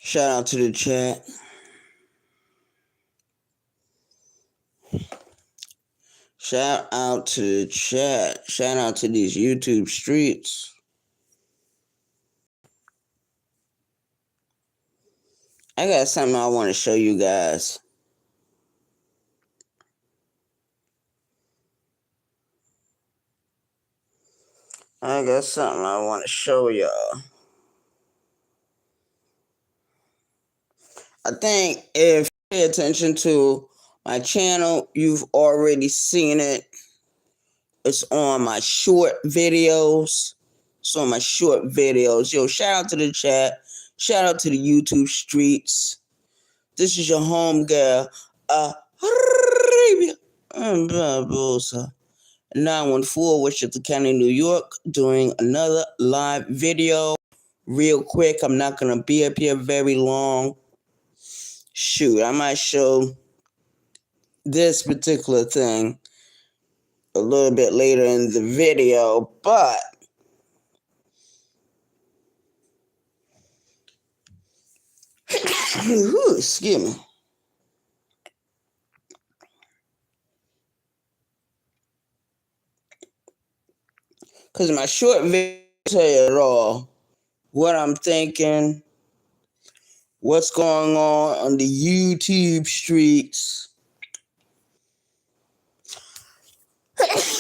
Shout out to the chat. Shout out to the chat. Shout out to these YouTube streets. I got something I want to show you guys. I got something I want to show y'all. I think if you pay attention to my channel, you've already seen it. It's on my short videos. Yo, shout out to the chat. Shout out to the YouTube streets. This is your home girl, Arabia. 914 Westchester County, New York, doing another live video. Real quick, I'm not going to be up here very long. Shoot, I might show this particular thing a little bit later in the video, but excuse me. Because my short video tell you it all. What I'm thinking, what's going on the YouTube streets,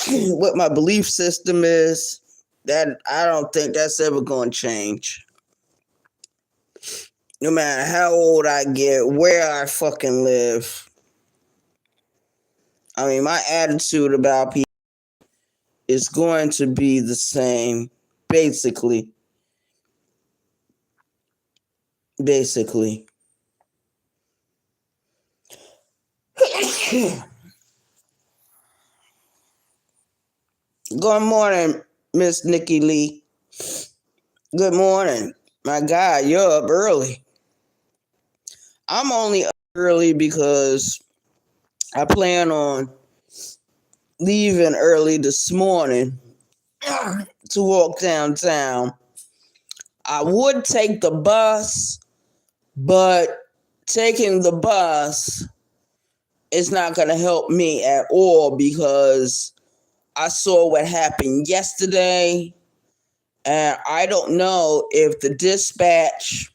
what my belief system is. That I don't think that's ever going to change. No matter how old I get, where I fucking live. I mean, my attitude about people is going to be the same, basically. Good morning, Miss Nikki Lee. Good morning. My God, you're up early. I'm only up early because I plan on leaving early this morning to walk downtown. I would take the bus, but taking the bus is not going to help me at all because I saw what happened yesterday, and I don't know if the dispatch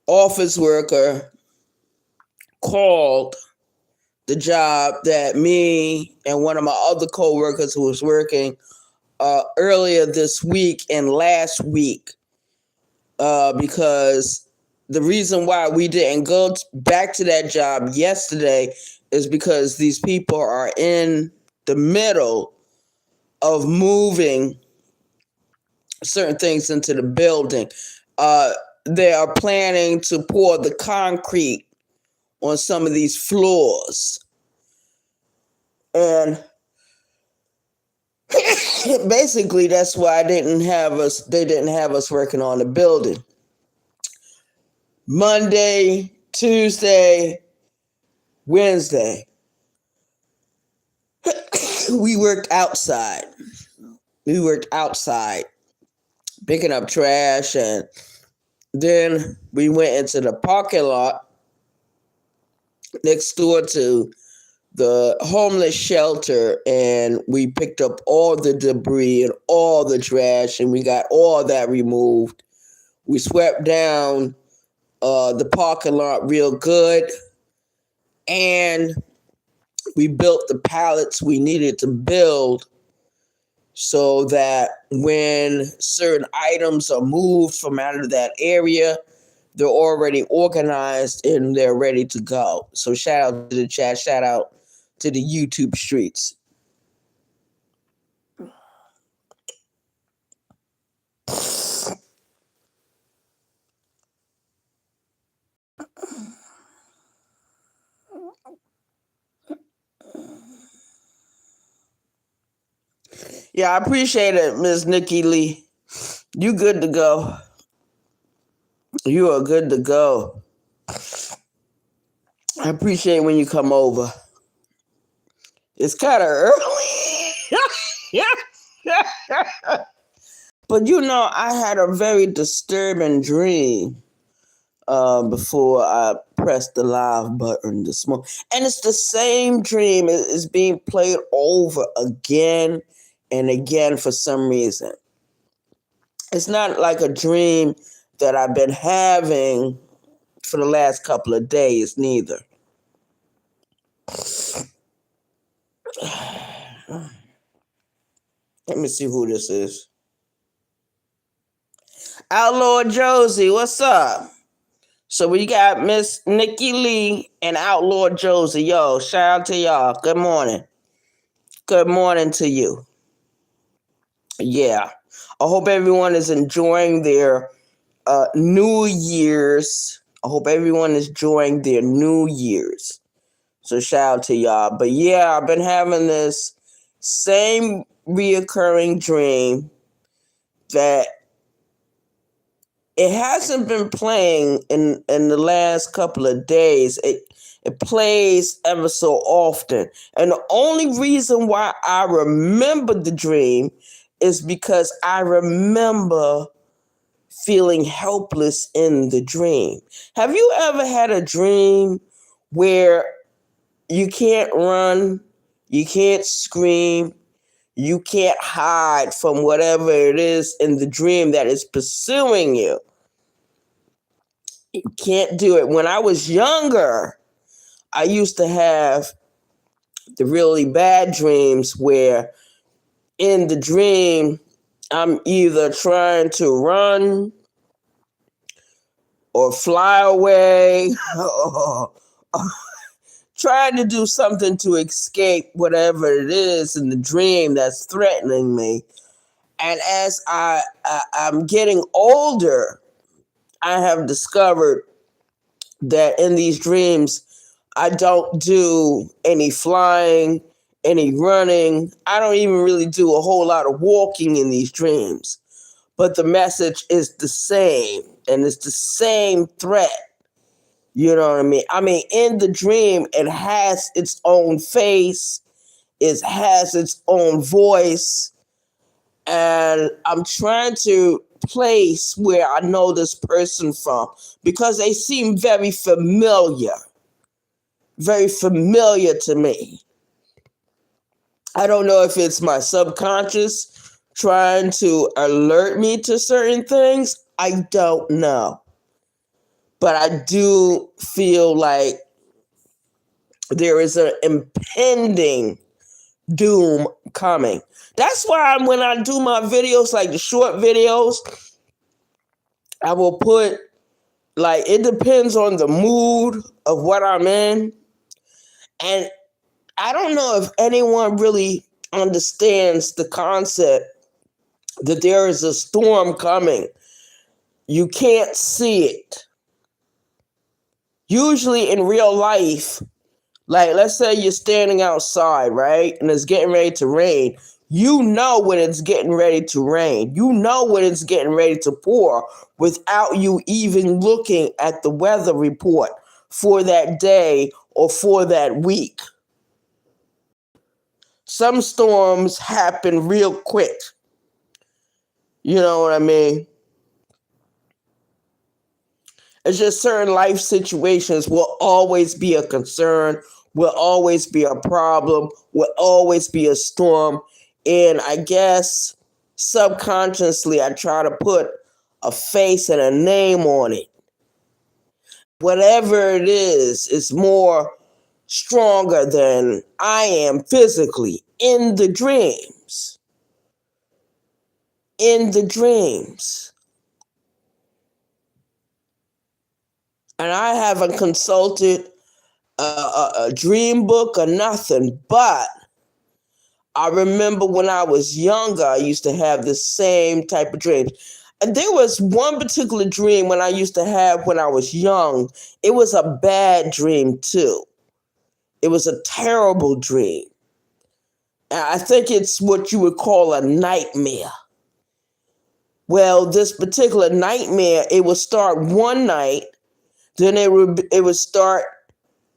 office worker called the job that me and one of my other coworkers who was working earlier this week and last week, because the reason why we didn't go back to that job yesterday is because these people are in the middle of moving certain things into the building. They are planning to pour the concrete on some of these floors. And basically that's why they didn't have us working on the building. Monday, Tuesday, Wednesday, we worked outside. Picking up trash, and then we went into the parking lot next door to the homeless shelter, and we picked up all the debris and all the trash, and we got all that removed. We swept down the parking lot real good, and we built the pallets we needed to build so that when certain items are moved from out of that area, they're already organized and they're ready to go. So shout out to the chat, shout out to the YouTube streets. Yeah, I appreciate it, Miss Nikki Lee. You good to go. You are good to go. I appreciate when you come over. It's kind of early. But I had a very disturbing dream before I pressed the live button this morning. And it's the same dream. It's being played over again and again for some reason. It's not like a dream that I've been having for the last couple of days, neither. Let me see who this is. Outlaw Josie, what's up? So we got Miss Nikki Lee and Outlaw Josie. Yo, shout out to y'all. Good morning. Good morning to you. Yeah. I hope everyone is enjoying their New Year's. I hope everyone is enjoying their New Year's. So shout out to y'all. But yeah, I've been having this same reoccurring dream that it hasn't been playing in the last couple of days. It plays ever so often. And the only reason why I remember the dream is because I remember feeling helpless in the dream. Have you ever had a dream where you can't run, you can't scream, you can't hide from whatever it is in the dream that is pursuing you? You can't do it. When I was younger, I used to have the really bad dreams where in the dream, I'm either trying to run or fly away or trying to do something to escape whatever it is in the dream that's threatening me. And as I'm getting older, I have discovered that in these dreams, I don't do any flying, any running. I don't even really do a whole lot of walking in these dreams. But the message is the same, and it's the same threat. You know what I mean? I mean, in the dream, it has its own face, it has its own voice, and I'm trying to place where I know this person from because they seem very familiar to me. I don't know if it's my subconscious trying to alert me to certain things. I don't know. But I do feel like there is an impending doom coming. That's why when I do my videos, like the short videos, I will put, like, it depends on the mood of what I'm in. And I don't know if anyone really understands the concept that there is a storm coming. You can't see it. Usually in real life, like let's say you're standing outside, right? And it's getting ready to rain. You know when it's getting ready to rain. You know when it's getting ready to pour without you even looking at the weather report for that day or for that week. Some storms happen real quick. You know what I mean? It's just certain life situations will always be a concern, will always be a problem, will always be a storm. And I guess subconsciously, I try to put a face and a name on it. Whatever it is more stronger than I am physically in the dreams. In the dreams. And I haven't consulted a dream book or nothing, but I remember when I was younger, I used to have the same type of dreams. And there was one particular dream when I used to have when I was young. It was a bad dream too. It was a terrible dream. And I think it's what you would call a nightmare. Well, this particular nightmare, it would start one night, then it would start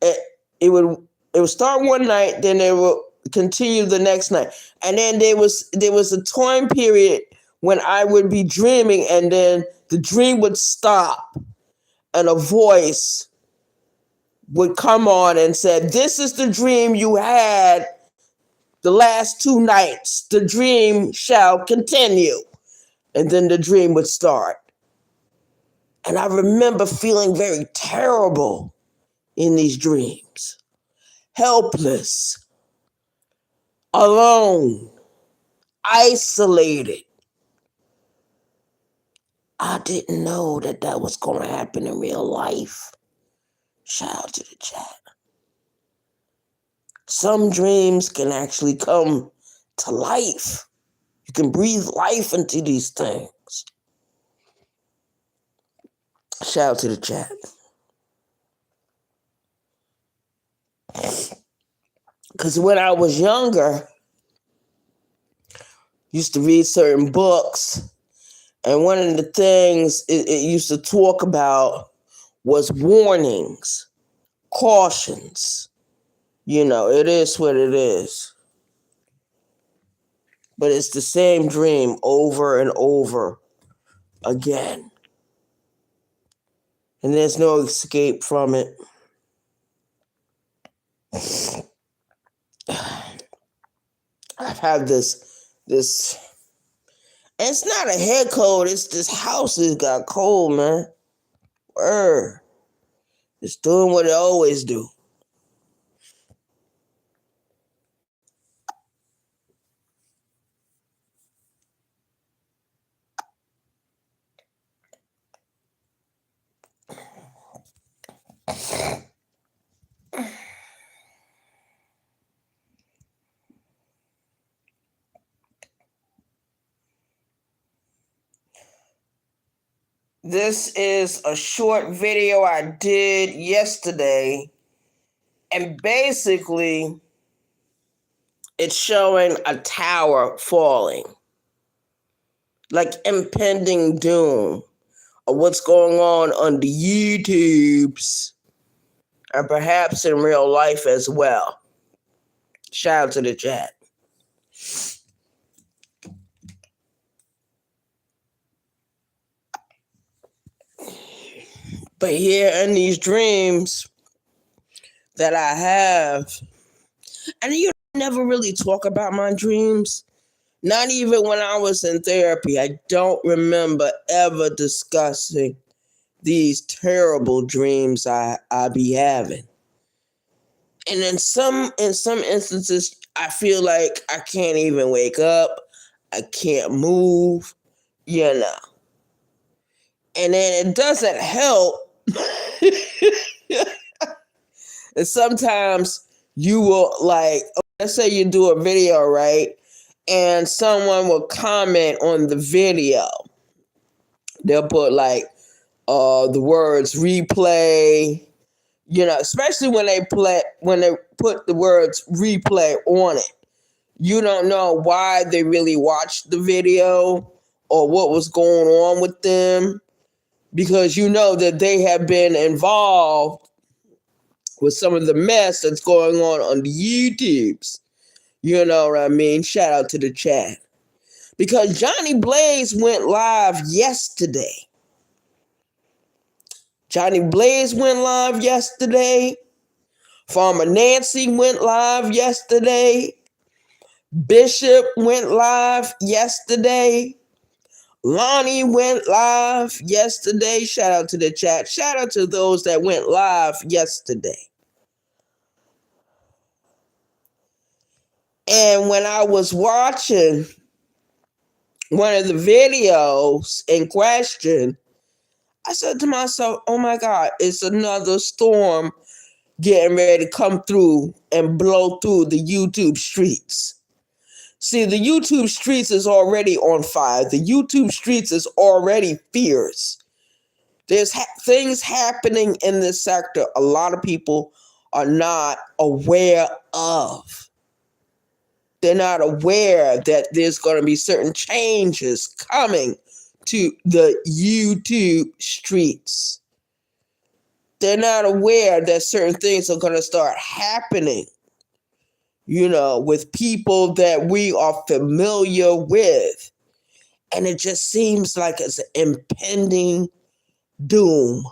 one night, then it would continue the next night. And then there was a time period when I would be dreaming and then the dream would stop and a voice would come on and said, "This is the dream you had the last 2 nights. The dream shall continue." And then the dream would start. And I remember feeling very terrible in these dreams. Helpless, alone, isolated. I didn't know that that was going to happen in real life. Shout out to the chat. Some dreams can actually come to life. You can breathe life into these things. Shout out to the chat. Because when I was younger, used to read certain books, and one of the things it used to talk about was warnings, cautions. You know, it is what it is. But it's the same dream over and over again. And there's no escape from it. I've had this, and it's not a head cold, it's this house has got cold, man. It's doing what it always do. This is a short video I did yesterday, and basically it's showing a tower falling, like impending doom of what's going on the YouTubes, and perhaps in real life as well. Shout out to the chat. But here in these dreams that I have, and you never really talk about my dreams, not even when I was in therapy. I don't remember ever discussing these terrible dreams I be having. And in some instances, I feel like I can't even wake up. I can't move, you know. And then it doesn't help. And sometimes you will, like, let's say you do a video, right? And someone will comment on the video. They'll put like the words replay, you know, especially when they put the words replay on it. You don't know why they really watched the video or what was going on with them, because you know that they have been involved with some of the mess that's going on the YouTubes. You know what I mean? Shout out to the chat. Because Johnny Blaze went live yesterday. Farmer Nancy went live yesterday. Bishop went live yesterday. Lonnie went live yesterday. Shout out to the chat. Shout out to those that went live yesterday. And when I was watching one of the videos in question, I said to myself, oh my God, it's another storm getting ready to come through and blow through the YouTube streets. See, the YouTube streets is already on fire. The YouTube streets is already fierce. There's things happening in this sector a lot of people are not aware of. They're not aware that there's going to be certain changes coming to the YouTube streets. They're not aware that certain things are going to start happening, you know, with people that we are familiar with. And it just seems like it's impending doom.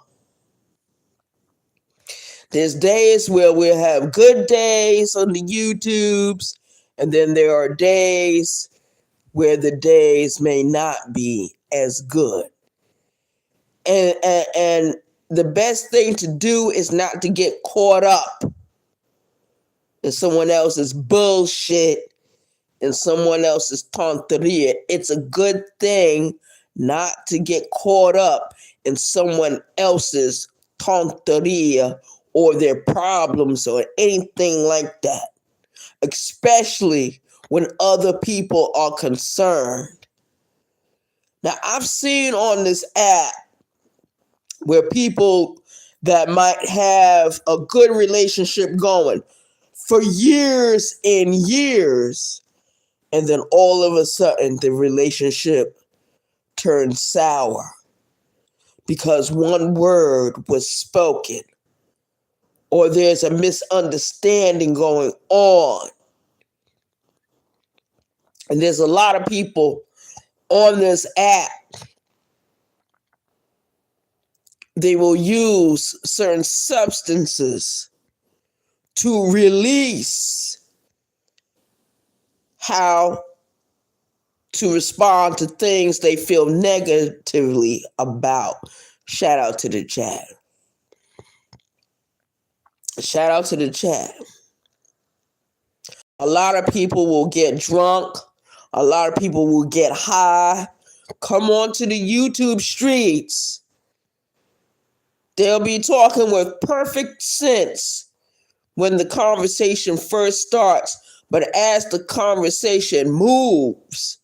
There's days where we'll have good days on the YouTubes, and then there are days where the days may not be as good. And the best thing to do is not to get caught up in someone else's bullshit and someone else's tonteria. It's a good thing not to get caught up in someone else's tonteria or their problems or anything like that, especially when other people are concerned. Now, I've seen on this app where people that might have a good relationship going for years and years, and then all of a sudden the relationship turns sour because one word was spoken or there's a misunderstanding going on. And there's a lot of people on this app, they will use certain substances to release how to respond to things they feel negatively about. Shout out to the chat. Shout out to the chat. A lot of people will get drunk. A lot of people will get high. Come on to the YouTube streets. They'll be talking with perfect sense when the conversation first starts. But as the conversation moves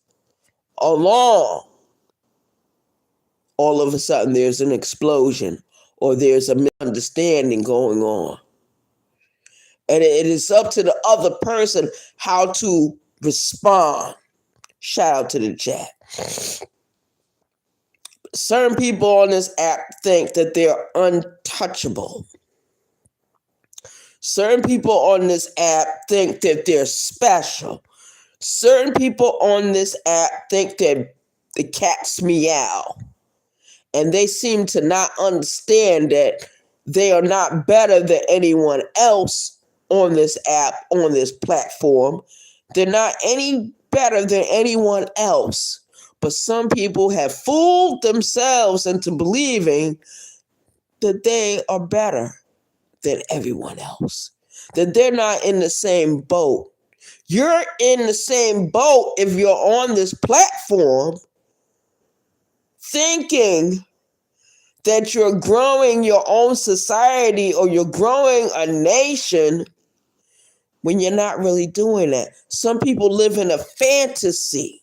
along, all of a sudden there's an explosion or there's a misunderstanding going on. And it is up to the other person how to respond. Shout out to the chat. Certain people on this app think that they're untouchable. Certain people on this app think that they're special. Certain people on this app think that the cats meow. And they seem to not understand that they are not better than anyone else on this app, on this platform. They're not any better than anyone else. But some people have fooled themselves into believing that they are better than everyone else, that they're not in the same boat. You're in the same boat if you're on this platform thinking that you're growing your own society or you're growing a nation when you're not really doing that. Some people live in a fantasy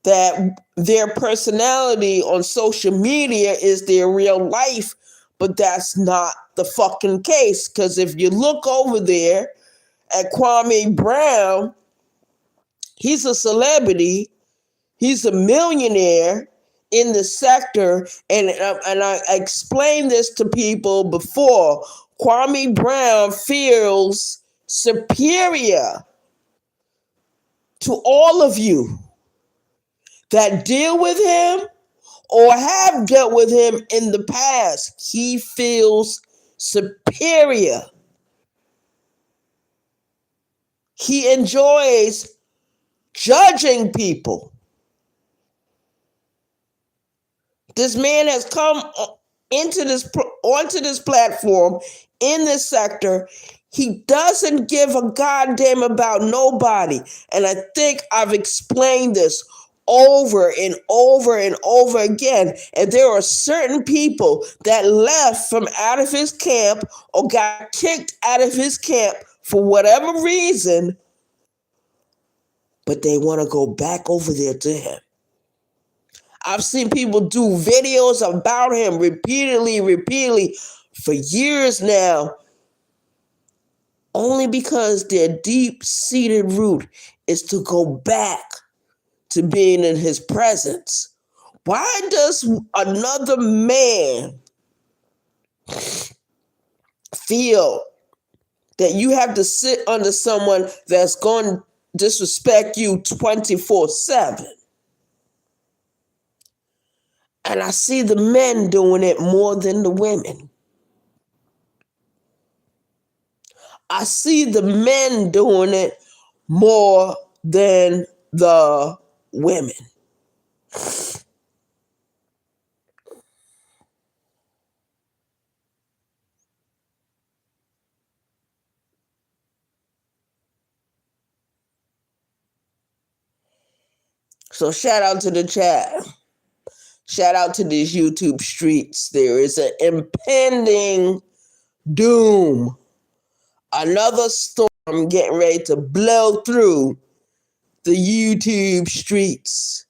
that their personality on social media is their real life, but that's not the fucking case. Because if you look over there at Kwame Brown, he's a celebrity, he's a millionaire in the sector, and I explained this to people before. Kwame Brown feels superior to all of you that deal with him or have dealt with him in the past. He feels superior. He enjoys judging people. This man has come onto this platform in this sector. He doesn't give a goddamn about nobody. And I think I've explained this over and over and over again. And there are certain people that left from out of his camp or got kicked out of his camp for whatever reason, but they want to go back over there to him. I've seen people do videos about him repeatedly for years now, only because their deep-seated root is to go back to being in his presence. Why does another man feel that you have to sit under someone that's going to disrespect you 24/7? And I see the men doing it more than the women. I see the men doing it more than the women. So shout out to the chat. Shout out to these YouTube streets. There is an impending doom. Another storm getting ready to blow through the YouTube streets.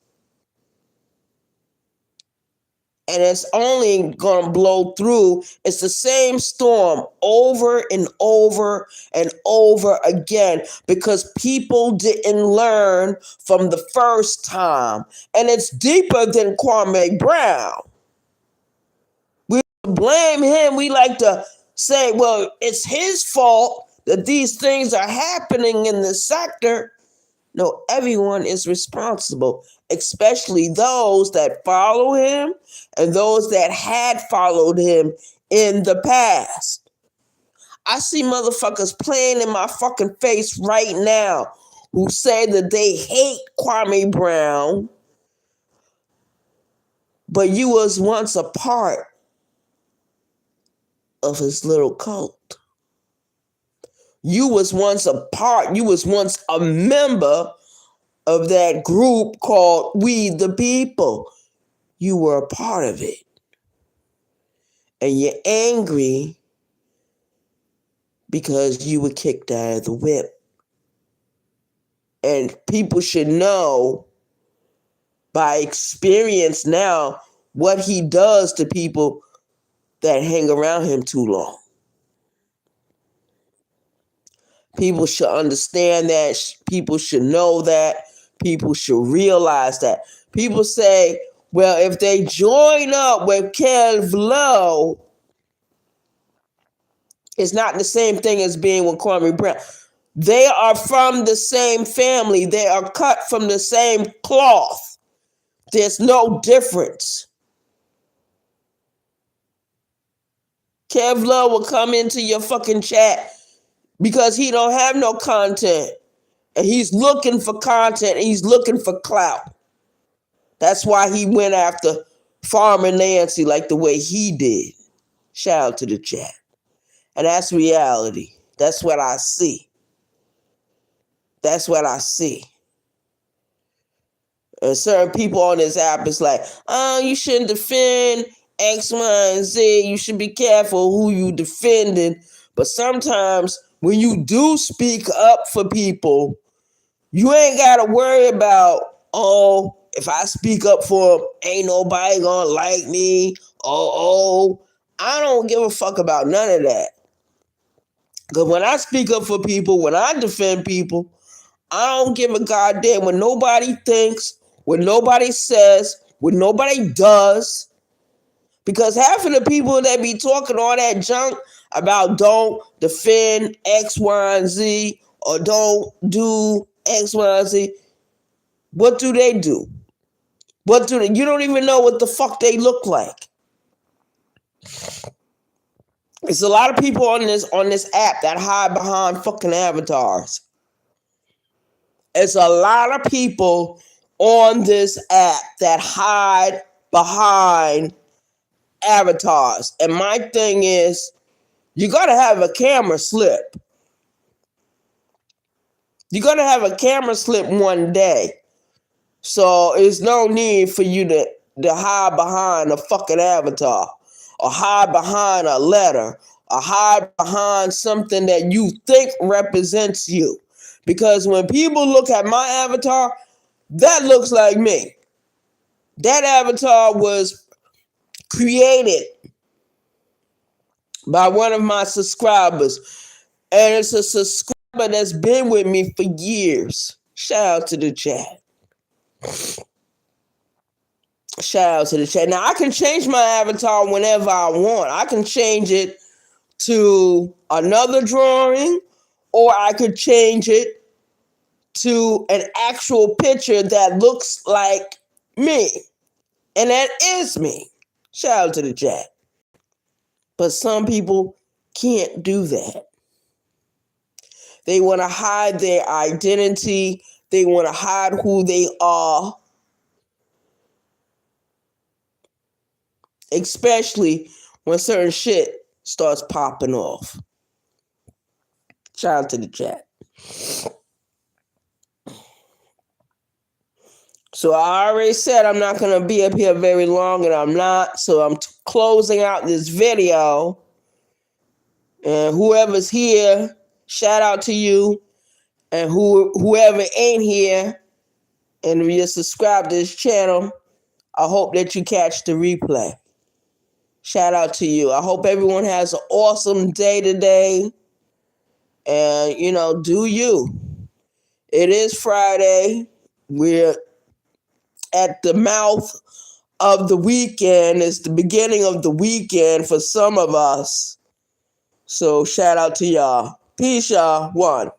And it's only going to blow through. It's the same storm over and over and over again because people didn't learn from the first time. And it's deeper than Kwame Brown. We blame him. We like to say, well, it's his fault that these things are happening in the sector. No, everyone is responsible, especially those that follow him and those that had followed him in the past. I see motherfuckers playing in my fucking face right now who say that they hate Kwame Brown, but you was once a part of his little cult. You was once a member of that group called We the People. You were a part of it. And you're angry because you were kicked out of the whip. And people should know by experience now what he does to people that hang around him too long. People should understand that. People should know that. People should realize that. People say, well, if they join up with Kev Lowe, it's not the same thing as being with Kwame Brown. They are from the same family. They are cut from the same cloth. There's no difference. Kev Lowe will come into your fucking chat because he don't have no content. And he's looking for content and he's looking for clout. That's why he went after Farmer Nancy like the way he did. Shout out to the chat. And that's reality. That's what I see. That's what I see. And certain people on this app is like, oh, you shouldn't defend X, Y, and Z. You should be careful who you defending. But sometimes when you do speak up for people, you ain't got to worry about, oh, if I speak up for them, ain't nobody going to like me. I don't give a fuck about none of that. Because when I speak up for people, when I defend people, I don't give a goddamn what nobody thinks, what nobody says, what nobody does. Because half of the people that be talking all that junk about don't defend X, Y, and Z, or don't do X, Y, and Z, what do they do? You don't even know what the fuck they look like. There's a lot of people on this app that hide behind fucking avatars. It's a lot of people on this app that hide behind avatars. And my thing is, you got to have a camera slip. You're going to have a camera slip one day. So there's no need for you to hide behind a fucking avatar or hide behind a letter or hide behind something that you think represents you. Because when people look at my avatar, that looks like me. That avatar was created by one of my subscribers. And it's a subscriber that's been with me for years. Shout out to the chat. Shout out to the chat. Now, I can change my avatar whenever I want. I can change it to another drawing, or I could change it to an actual picture that looks like me. And that is me. Shout out to the chat. But some people can't do that. They want to hide their identity. They want to hide who they are. Especially when certain shit starts popping off. Shout out to the chat. So I already said I'm not going to be up here very long, and I'm not. So I'm closing out this video. And whoever's here, shout out to you. And whoever ain't here and you subscribe to this channel, I hope that you catch the replay. Shout out to you. I hope everyone has an awesome day today. And, do you. It is Friday. We're at the mouth of the weekend. It's the beginning of the weekend for some of us. So shout out to y'all. Peace, y'all. One.